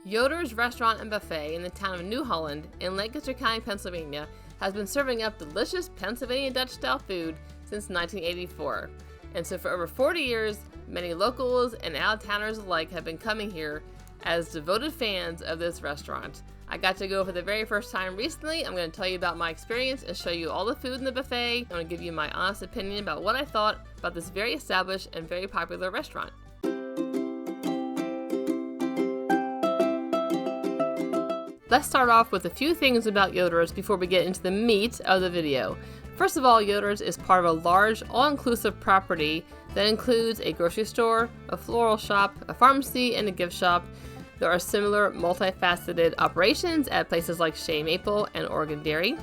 Yoder's Restaurant and Buffet in the town of New Holland in Lancaster County, Pennsylvania, has been serving up delicious Pennsylvania Dutch-style food since 1984. And so for over 40 years, many locals and out-of-towners alike have been coming here as devoted fans of this restaurant. I got to go for the very first time recently. I'm going to tell you about my experience and show you all the food in the buffet. I'm going to give you my honest opinion about what I thought about this very established and very popular restaurant. Let's start off with a few things about Yoder's before we get into the meat of the video. First of all, Yoder's is part of a large, all-inclusive property that includes a grocery store, a floral shop, a pharmacy, and a gift shop. There are similar multifaceted operations at places like Shea Maple and Oregon Dairy.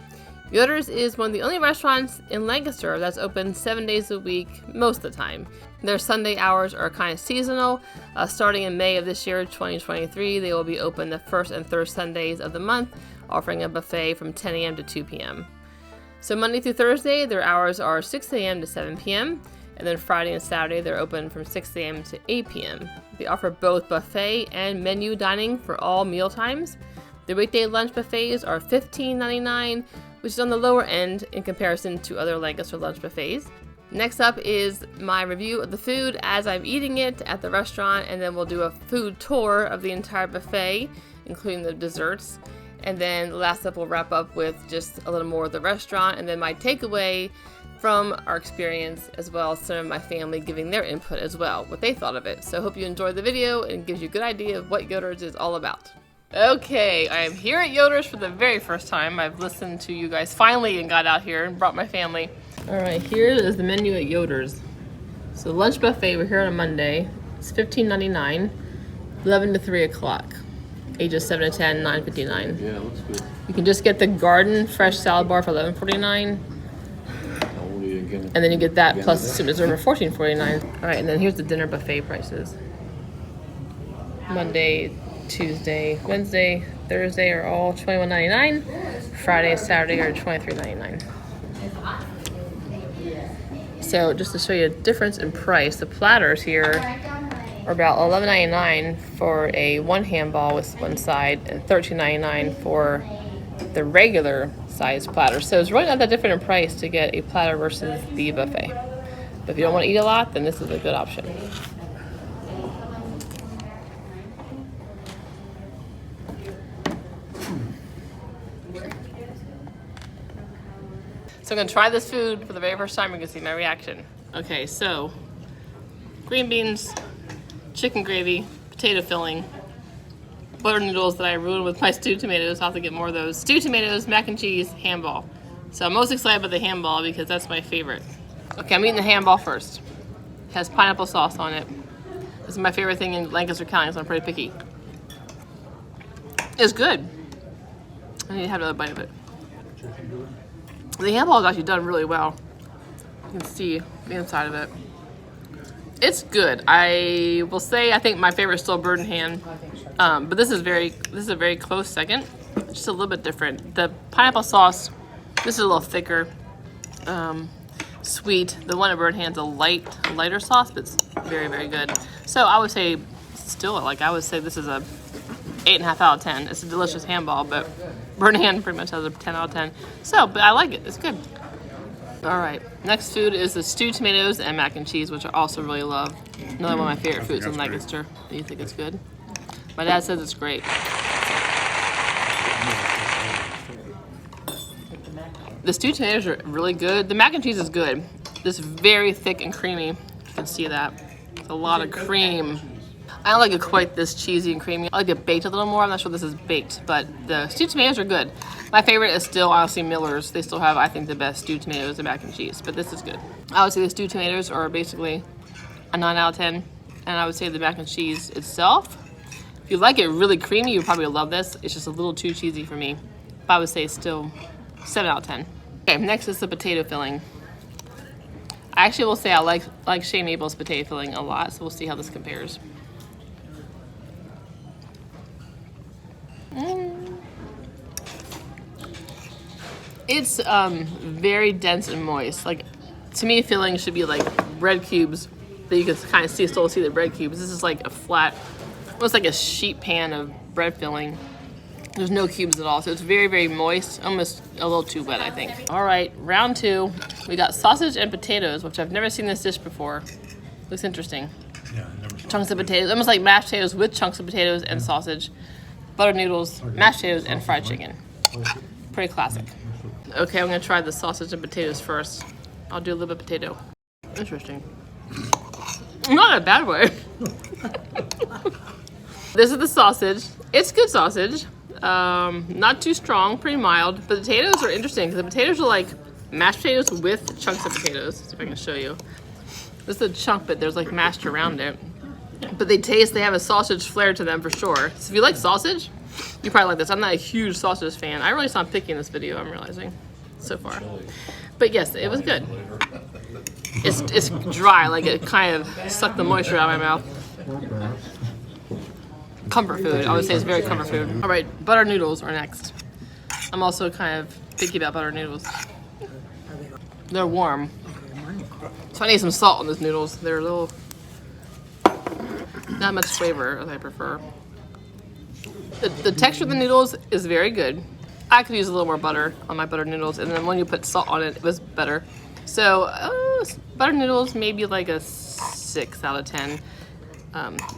Yoder's is one of the only restaurants in Lancaster that's open 7 days a week most of the time. Their Sunday hours are kind of seasonal. Starting in May of this year, 2023, they will be open the first and third Sundays of the month, offering a buffet from 10 a.m. to 2 p.m. So Monday through Thursday, their hours are 6 a.m. to 7 p.m. And then Friday and Saturday, they're open from 6 a.m. to 8 p.m. They offer both buffet and menu dining for all meal times. The weekday lunch buffets are $15.99, which is on the lower end in comparison to other Lancaster lunch buffets. Next up is my review of the food as I'm eating it at the restaurant, and then we'll do a food tour of the entire buffet, including the desserts. And then last up, we'll wrap up with just a little more of the restaurant, and then my takeaway from our experience, as well as some of my family giving their input as well, what they thought of it. So I hope you enjoyed the video and it gives you a good idea of what Yoder's is all about. Okay, I am here at Yoder's for the very first time. I've listened to you guys finally and got out here and brought my family. All right, here is the menu at Yoder's. So lunch buffet, we're here on a Monday. It's $15.99, 11 to 3 o'clock. Ages 7 to 10, $9.59. Yeah, looks good. You can just get the garden fresh salad bar for $11.49. And then you get that plus the soup dessert for $14.49. All right, and then here's the dinner buffet prices. Monday, Tuesday, Wednesday, Thursday are all $21.99. Friday and Saturday are $23.99. So just to show you a difference in price, the platters here are about $11.99 for a one ham ball with one side and $13.99 for the regular size platter. So it's really not that different in price to get a platter versus the buffet. But if you don't want to eat a lot, then this is a good option. So I'm going to try this food for the very first time. You're going to see my reaction. Okay, so green beans, chicken gravy, potato filling, butter noodles that I ruined with my stewed tomatoes. I'll have to get more of those. Stewed tomatoes, mac and cheese, ham ball. So I'm most excited about the ham ball because that's my favorite. Okay, I'm eating the ham ball first. It has pineapple sauce on it. This is my favorite thing in Lancaster County, so I'm pretty picky. It's good. I need to have another bite of it. The ham ball is actually done really well. You can see the inside of it. It's good. I will say I think my favorite is still bird in hand, but this is a very close second. Just a little bit different. The pineapple sauce, this is a little thicker, sweet. The one at bird in hand's a lighter sauce, but it's very, very good. So I would say still, I would say this is a 8.5 out of 10. It's a delicious ham ball, but bird in hand pretty much has a 10 out of 10. So, but I like it. It's good. All right, next food is the stewed tomatoes and mac and cheese, which I also really love. Another one of my favorite foods in Lancaster. Do you think it's good? My dad says it's great. The stewed tomatoes are really good. The mac and cheese is good. This is very thick and creamy. You can see that. It's a lot of cream. I don't like it quite this cheesy and creamy. I like it baked a little more. I'm not sure this is baked, but the stewed tomatoes are good. My favorite is still, honestly, Miller's. They still have, I think, the best stewed tomatoes and mac and cheese, but this is good. I would say the stewed tomatoes are basically a 9 out of 10, and I would say the mac and cheese itself, if you like it really creamy, you probably love this. It's just a little too cheesy for me, but I would say still 7 out of 10. Okay, next is the potato filling. I actually will say I like Shea Maple's potato filling a lot, so we'll see how this compares. It's very dense and moist. Like, to me, filling should be like bread cubes that you can kind of still see the bread cubes. This is like a flat, almost like a sheet pan of bread filling. There's no cubes at all, so it's very, very moist, almost a little too wet, I think. All right, round 2. We got sausage and potatoes, which I've never seen this dish before. Looks interesting. Yeah, I never saw Chunks of potatoes, almost like mashed potatoes with chunks of potatoes and sausage, buttered noodles, mashed potatoes, and fried chicken. Pretty classic. Okay, I'm gonna try the sausage and potatoes first. I'll do a little bit of potato. Interesting. Not in a bad way. This is the sausage. It's good sausage. Not too strong, pretty mild. But the potatoes are interesting because the potatoes are like mashed potatoes with chunks of potatoes. See if I can show you. This is a chunk, but there's like mashed around it. But they have a sausage flair to them for sure. So if you like sausage, you probably like this. I'm not a huge sausage fan. I really stopped picking this video, I'm realizing, so far. But yes, it was good. It's dry, like it kind of sucked the moisture out of my mouth. Comfort food. I would say it's very comfort food. All right, butter noodles are next. I'm also kind of picky about butter noodles. They're warm. So I need some salt on those noodles. They're a little, not much flavor as I prefer. The texture of the noodles is very good. I could use a little more butter on my butter noodles, and then when you put salt on it, it was better. So butter noodles, maybe like a 6 out of 10.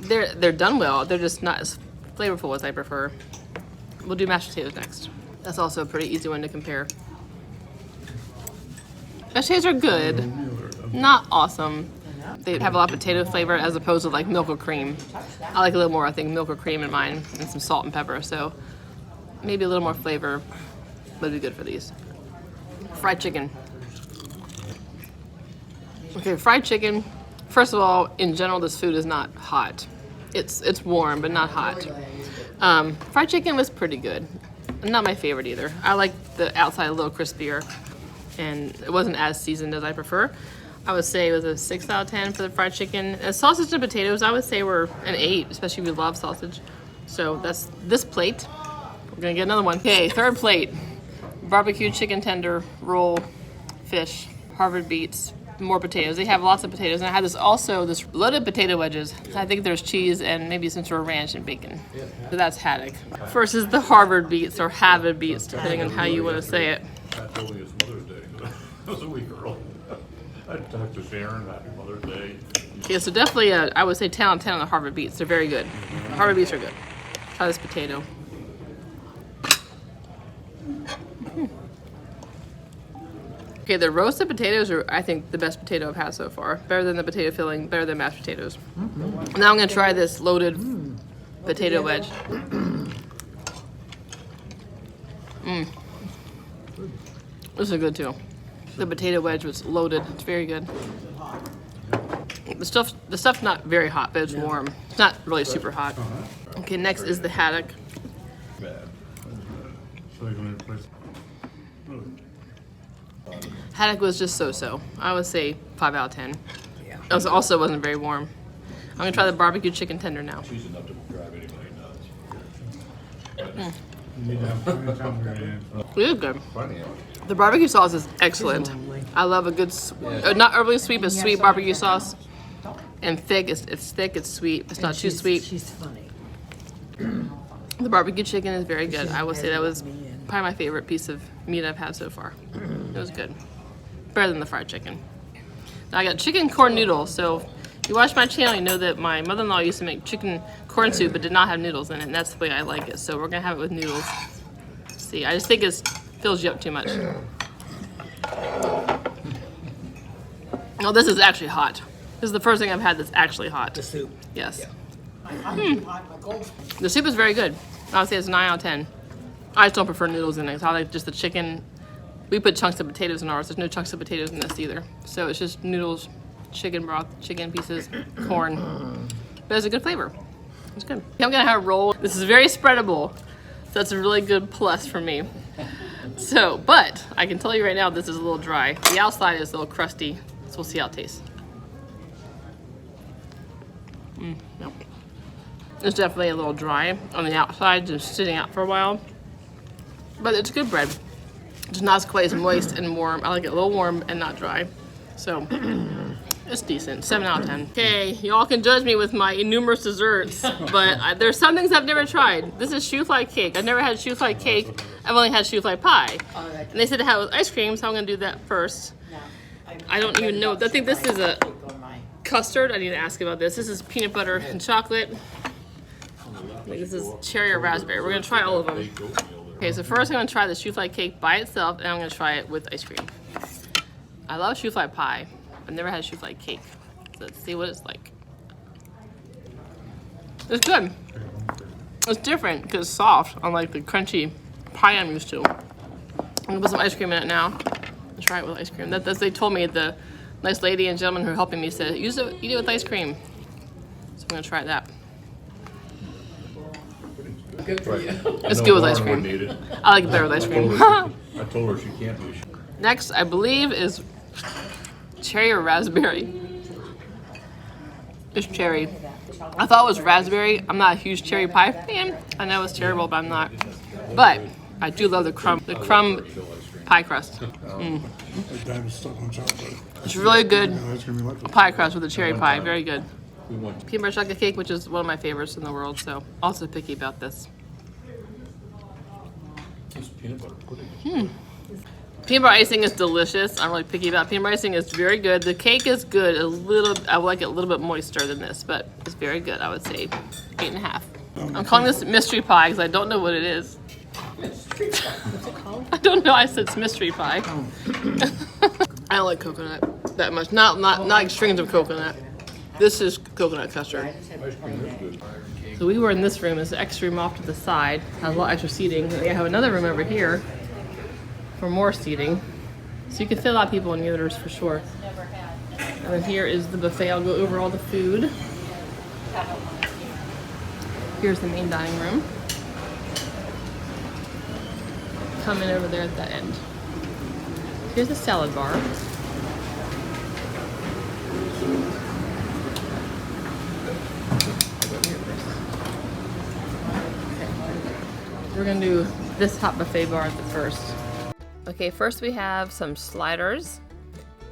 They're done well. They're just not as flavorful as I prefer. We'll do mashed potatoes next. That's also a pretty easy one to compare. Mashed potatoes are good, not awesome. They have a lot of potato flavor as opposed to like milk or cream. I like a little more, I think, milk or cream in mine, and some salt and pepper. So maybe a little more flavor would be good for these. Fried chicken. Okay, fried chicken. First of all, in general, this food is not hot. It's warm, but not hot. Fried chicken was pretty good. Not my favorite either. I like the outside a little crispier, and it wasn't as seasoned as I prefer. I would say it was a 6 out of 10 for the fried chicken. And sausage and potatoes, I would say were an 8, especially if we love sausage. So that's this plate. We're gonna get another one. Okay, third plate. Barbecue chicken tender, roll, fish, Harvard beets, more potatoes. They have lots of potatoes. And I had this loaded potato wedges. I think there's cheese and maybe some sort of ranch and bacon. So that's haddock. First is the Harvard beets or Harvard beets, depending on how you want to say it. That told me it's Mother's Day. It was a week early. I talked to Sharon, happy Mother's Day. Yeah, so definitely, I would say 10 out of 10 on the Harvard beets. They're very good. Harvard beets are good. Try this potato. Okay, the roasted potatoes are, I think, the best potato I've had so far. Better than the potato filling, better than mashed potatoes. Now I'm gonna try this loaded potato wedge. This is good too. The potato wedge was loaded. It's very good. The stuff's not very hot, but it's warm. It's not really super hot. Okay, next is the haddock. Haddock was just so-so. I would say 5 out of 10. It also wasn't very warm. I'm gonna try the barbecue chicken tender now. It is good. The barbecue sauce is excellent. I love a good, not overly sweet, but sweet barbecue sauce. And thick. It's thick. It's sweet. It's not too sweet. She's funny. The barbecue chicken is very good. I would say that was probably my favorite piece of meat I've had so far. It was good. Better than the fried chicken. Now I got chicken corn noodles. So if you watch my channel, you know that my mother-in-law used to make chicken corn soup, but did not have noodles in it, and that's the way I like it. So we're gonna have it with noodles. See, I just think it fills you up too much. Oh, this is actually hot. This is the first thing I've had that's actually hot. The soup. Yes. The soup is very good. I would say it's 9 out of 10. I just don't prefer noodles in it. So I like just the chicken. We put chunks of potatoes in ours. There's no chunks of potatoes in this either. So it's just noodles, chicken broth, chicken pieces, corn. But it's a good flavor. It's good. I'm gonna have a roll. This is very spreadable. So that's a really good plus for me. So, but I can tell you right now, this is a little dry. The outside is a little crusty. So we'll see how it tastes. No. It's definitely a little dry on the outside, just sitting out for a while. But it's good bread. It's not quite as moist and warm. I like it a little warm and not dry. So It's decent. 7 out of 10. Okay, y'all can judge me with my numerous desserts, but there's some things I've never tried. This is shoe fly cake. I've never had shoe fly cake. I've only had shoe fly pie. And they said to have it with ice cream, so I'm gonna do that first. I don't even know. I think this is a custard. I need to ask about this. This is peanut butter and chocolate. I think this is cherry or raspberry. We're gonna try all of them. Okay, so first I'm gonna try the shoe fly cake by itself, and I'm gonna try it with ice cream. I love shoe fly pie. I've never had shoe fly cake. So let's see what it's like. It's good. It's different because it's soft, unlike the crunchy pie I'm used to. I'm gonna put some ice cream in it now. Let's try it with ice cream. That's they told me, the nice lady and gentleman who are helping me said, eat it with ice cream. So I'm gonna try that. Good for you. It's good with ice cream. I like it better with ice cream. I told her she can't do it. Next, I believe, is cherry or raspberry. It's cherry. I thought it was raspberry. I'm not a huge cherry pie fan. I know it's terrible, but I'm not. But I do love the crumb pie crust. It's really good pie crust with a cherry pie. Very good. Peanut butter chocolate cake, which is one of my favorites in the world, so also picky about this. It's peanut butter pudding. Peanut butter icing is delicious. I'm really picky about peanut butter icing. It's very good. The cake is good. I would like it a little bit moister than this, but it's very good. I would say 8.5. I'm calling this mystery pie because I don't know what it is. Mystery pie. What's it called? I don't know. I said it's mystery pie. I don't like coconut that much. Not extremes of coconut. This is coconut custard. So we were in this room. It's the extra room off to the side. Has a lot of extra seating. They have another room over here for more seating. So you can fit a lot of people in Yoder's for sure. And then here is the buffet. I'll go over all the food. Here's the main dining room. Come in over there at the end. Here's the salad bar. We're gonna do this hot buffet bar at the first. Okay, first we have some sliders.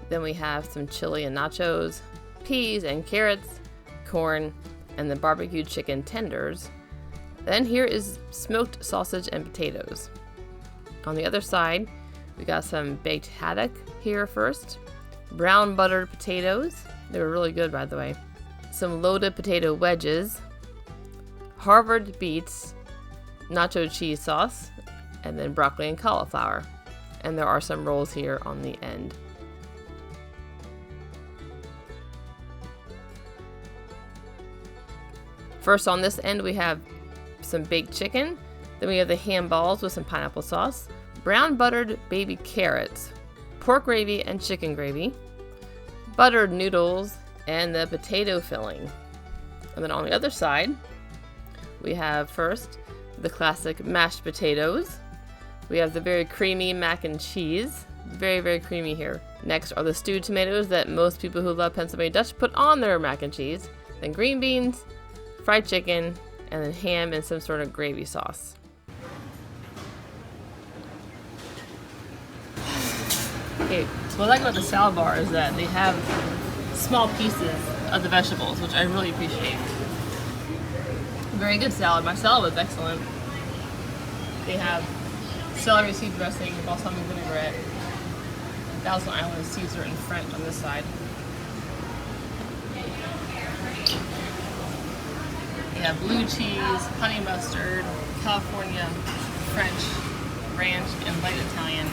Then we have some chili and nachos, peas and carrots, corn, and the barbecued chicken tenders. Then here is smoked sausage and potatoes. On the other side, we got some baked haddock here first. Brown buttered potatoes. They were really good, by the way. Some loaded potato wedges. Harvard beets, nacho cheese sauce, and then broccoli and cauliflower. And there are some rolls here on the end. First on this end we have some baked chicken. Then we have the ham balls with some pineapple sauce, brown buttered baby carrots, pork gravy and chicken gravy, buttered noodles, and the potato filling. And then on the other side, we have first the classic mashed potatoes. We have the very creamy mac and cheese. Very, very creamy here. Next are the stewed tomatoes that most people who love Pennsylvania Dutch put on their mac and cheese. Then green beans, fried chicken, and then ham and some sort of gravy sauce. Okay, so what I like about the salad bar is that they have small pieces of the vegetables, which I really appreciate. Very good salad. My salad was excellent. They have celery seed dressing, balsamic vinaigrette, Thousand Island Caesar and French on this side. They have blue cheese, honey mustard, California French, ranch, and light Italian.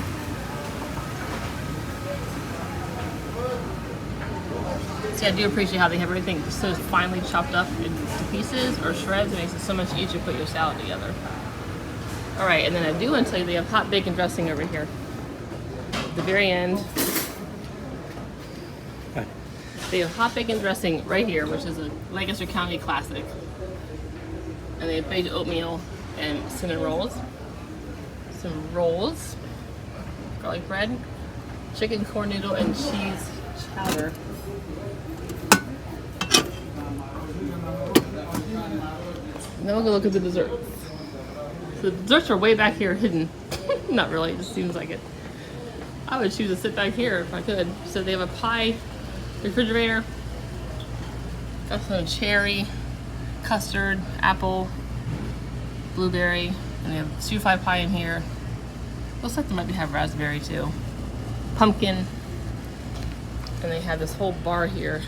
See, I do appreciate how they have everything so finely chopped up into pieces or shreds. It makes it so much easier to put your salad together. Alright, and then I do want to tell you they have hot bacon dressing over here. At the very end, they have hot bacon dressing right here, which is a Lancaster County classic. And they have baked oatmeal and cinnamon rolls. Some rolls, garlic bread, chicken corn noodle, and cheese chowder. Now we'll go look at the desserts. The desserts are way back here hidden. Not really, it just seems like it. I would choose to sit back here if I could. So they have a pie refrigerator. Got some cherry, custard, apple, blueberry, and they have shoofly pie in here. Looks like they might have raspberry too. Pumpkin. And they have this whole bar here.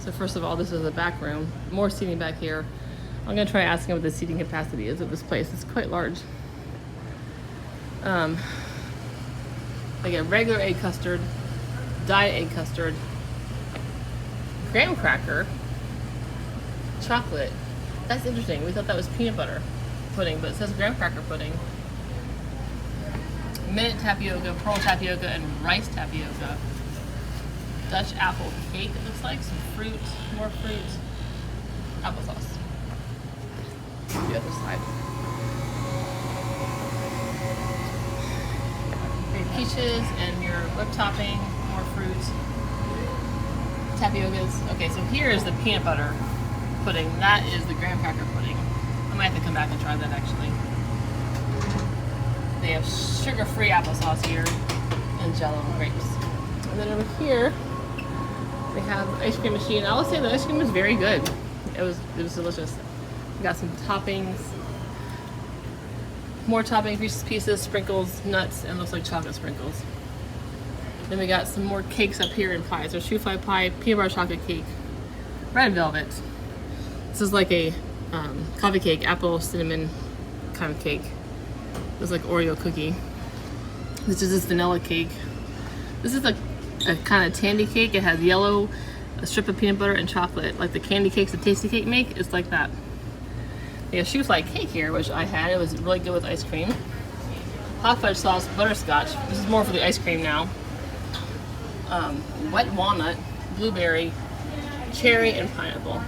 So first of all, this is the back room. More seating back here. I'm gonna try asking what the seating capacity is of this place. It's quite large. They get regular egg custard, diet egg custard, graham cracker, chocolate. That's interesting. We thought that was peanut butter pudding, but it says graham cracker pudding. Minute tapioca, pearl tapioca, and rice tapioca. Dutch apple cake, it looks like. Some fruit, more fruit. Applesauce. The other side. Peaches and your whipped topping, more fruit, tapiocas. Okay, so here is the peanut butter pudding. That is the graham cracker pudding. I might have to come back and try that actually. They have sugar-free applesauce here and Jell-O grapes. And then over here, they have the ice cream machine. I will say the ice cream was very good. It was delicious. We got some toppings. More toppings, Reese's Pieces, sprinkles, nuts, and looks like chocolate sprinkles. Then we got some more cakes up here in pies. There's shoofly pie, peanut butter chocolate cake, red velvet. This is like a coffee cake, apple cinnamon kind of cake. It's like Oreo cookie. This is this vanilla cake. This is a kind of tandy cake. It has yellow, a strip of peanut butter, and chocolate. Like the candy cakes that Tasty Cake make, it's like that. They have shoofly cake here, which I had. It was really good with ice cream. Hot fudge sauce, butterscotch. This is more for the ice cream now. Wet walnut, blueberry, cherry, and pineapple.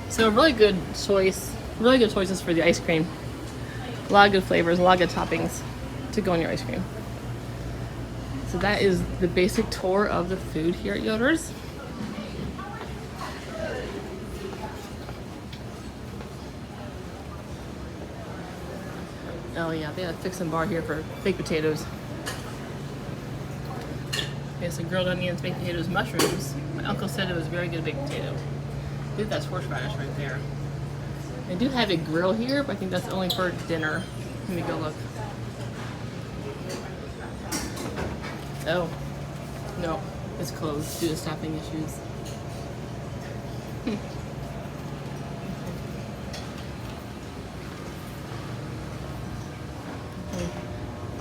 So really good choice. Really good choices for the ice cream. A lot of good flavors, a lot of good toppings to go in your ice cream. So that is the basic tour of the food here at Yoder's. Oh yeah, they have a fix and bar here for baked potatoes. They have some grilled onions, baked potatoes, mushrooms. My uncle said it was very good baked potato. I think that's horseradish right there. They do have a grill here, but I think that's only for dinner. Let me go look. Oh, no, it's closed due to staffing issues.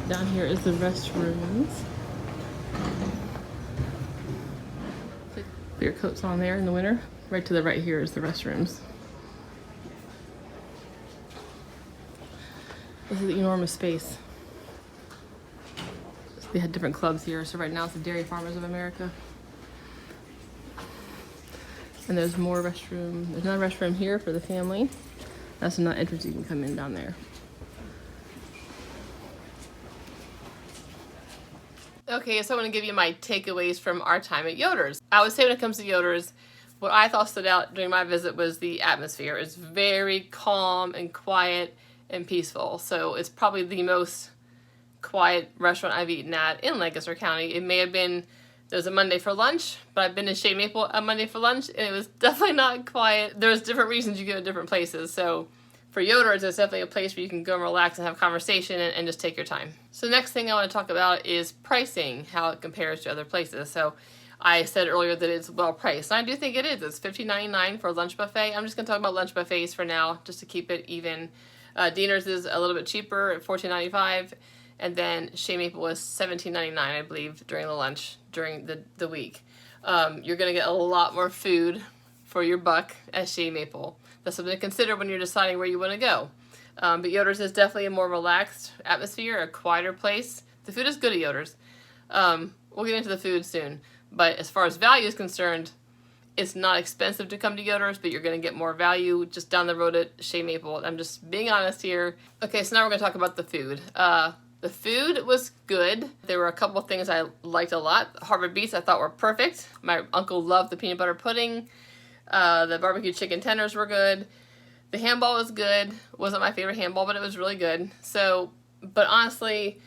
Down here is the restrooms. Put your coats on there in the winter. Right to the right here is the restrooms. This is an enormous space. They had different clubs here, so right now it's the Dairy Farmers of America. And there's more restroom. There's another restroom here for the family. That's another entrance you can come in down there. Okay, so I'm going to give you my takeaways from our time at Yoder's. I would say when it comes to Yoder's, what I thought stood out during my visit was the atmosphere. It's very calm and quiet and peaceful. So it's probably the most quiet restaurant I've eaten at in Lancaster County. It may have been, there's a Monday for lunch, but I've been to Shea Maple on Monday for lunch, and it was definitely not quiet. There's different reasons you go to different places. So for Yoder's, it's definitely a place where you can go and relax and have conversation and just take your time. So next thing I want to talk about is pricing, how it compares to other places. So I said earlier that it's well priced, and I do think it is. It's $15.99 for a lunch buffet. I'm just going to talk about lunch buffets for now, just to keep it even. Diener's is a little bit cheaper at $14.95, and then Shea Maple was $17.99, I believe, during the lunch, during the week. You're going to get a lot more food for your buck at Shea Maple. That's something to consider when you're deciding where you want to go. But Yoder's is definitely a more relaxed atmosphere, a quieter place. The food is good at Yoder's. We'll get into the food soon. But as far as value is concerned, it's not expensive to come to Yoder's, but you're going to get more value just down the road at Shea Maple. I'm just being honest here. Okay, so now we're going to talk about the food. The food was good. There were a couple of things I liked a lot. Harvard beets I thought were perfect. My uncle loved the peanut butter pudding. The barbecue chicken tenders were good. The handball was good. Wasn't my favorite handball, but it was really good. So, but honestly,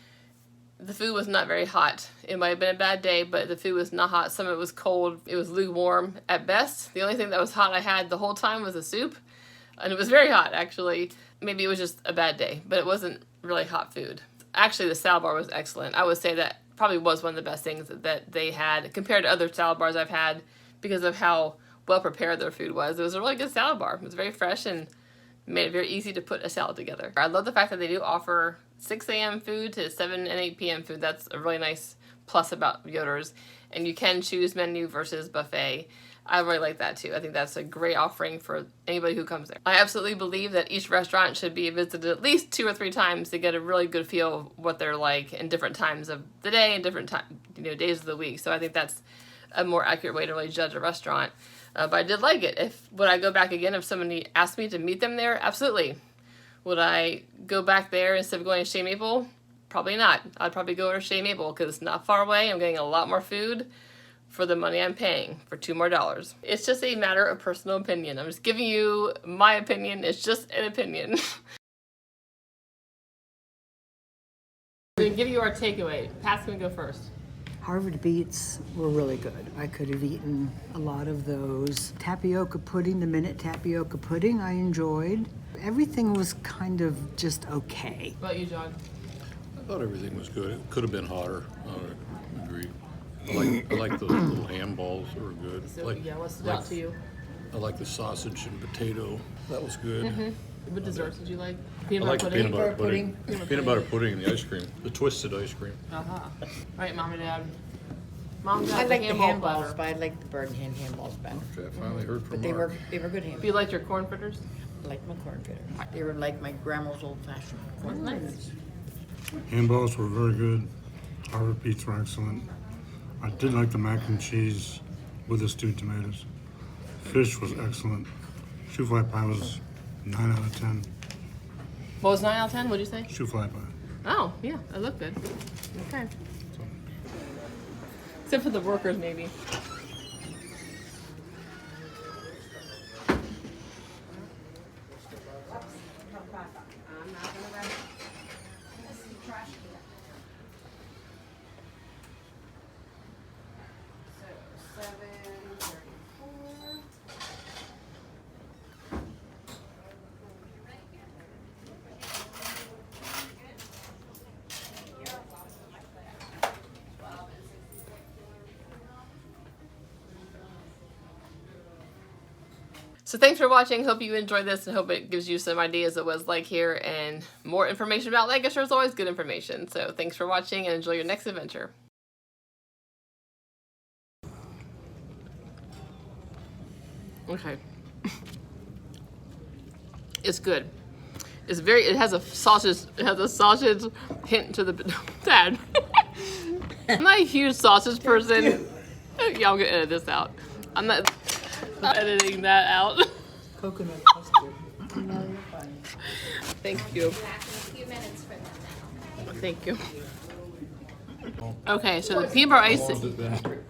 The food was not very hot. It might have been a bad day, but the food was not hot. Some of it was cold. It was lukewarm at best. The only thing that was hot I had the whole time was the soup. And it was very hot, actually. Maybe it was just a bad day, but it wasn't really hot food. Actually, the salad bar was excellent. I would say that probably was one of the best things that they had compared to other salad bars I've had because of how well prepared their food was. It was a really good salad bar. It was very fresh and made it very easy to put a salad together. I love the fact that they do offer 6 a.m. food to 7 and 8 p.m. food. That's a really nice plus about Yoder's. And you can choose menu versus buffet. I really like that too. I think that's a great offering for anybody who comes there. I absolutely believe that each restaurant should be visited at least 2 or 3 times to get a really good feel of what they're like in different times of the day and different days of the week. So I think that's a more accurate way to really judge a restaurant. But I did like it. Would I go back again if somebody asked me to meet them there? Absolutely. Would I go back there instead of going to Shea Maple? Probably not. I'd probably go to Shea Maple because it's not far away. I'm getting a lot more food for the money I'm paying for $2 more. It's just a matter of personal opinion. I'm just giving you my opinion. It's just an opinion. We're going to give you our takeaway. Pat's going to go first. Harvard Beets were really good. I could have eaten a lot of those. Tapioca pudding, the minute tapioca pudding, I enjoyed. Everything was kind of just okay. What about you, John? I thought everything was good. It could have been hotter. I agree. I like those little ham balls. They were good. So, what stood out to you? I like the sausage and potato. That was good. What desserts did you like? I Peanut like butter the pudding? peanut butter pudding. Peanut butter pudding and the ice cream. The twisted ice cream. Right, Mom and Dad. Mom got I the like the ham hand ball balls, butter. but I like the bird hand balls better. Which I finally heard from But they Mark. were good hand. You liked your corn fritters? I like my corn fritters. They were like my grandma's old fashioned corn fritters. Ham balls were very good. Harvard Beets were excellent. I did like the mac and cheese with the stewed tomatoes. Fish was excellent. Shoe fly pie was 9 out of 10. What was 9 out of 10? What'd you say? Shoe fly pie. Oh, yeah, that looked good. Okay. Except for the workers, maybe. So thanks for watching. Hope you enjoyed this and hope it gives you some ideas of what it's like here and more information about Lancaster is always good information. So thanks for watching and enjoy your next adventure. Okay. It's good. It's very, it has a sausage hint to the, Dad. I'm not a huge sausage person. Yeah, I'm gonna edit this out. I'm not editing that out. Coconut custard. No, you're fine. Thank you. Thank you. Okay, so the peanut butter How ice. long has it been?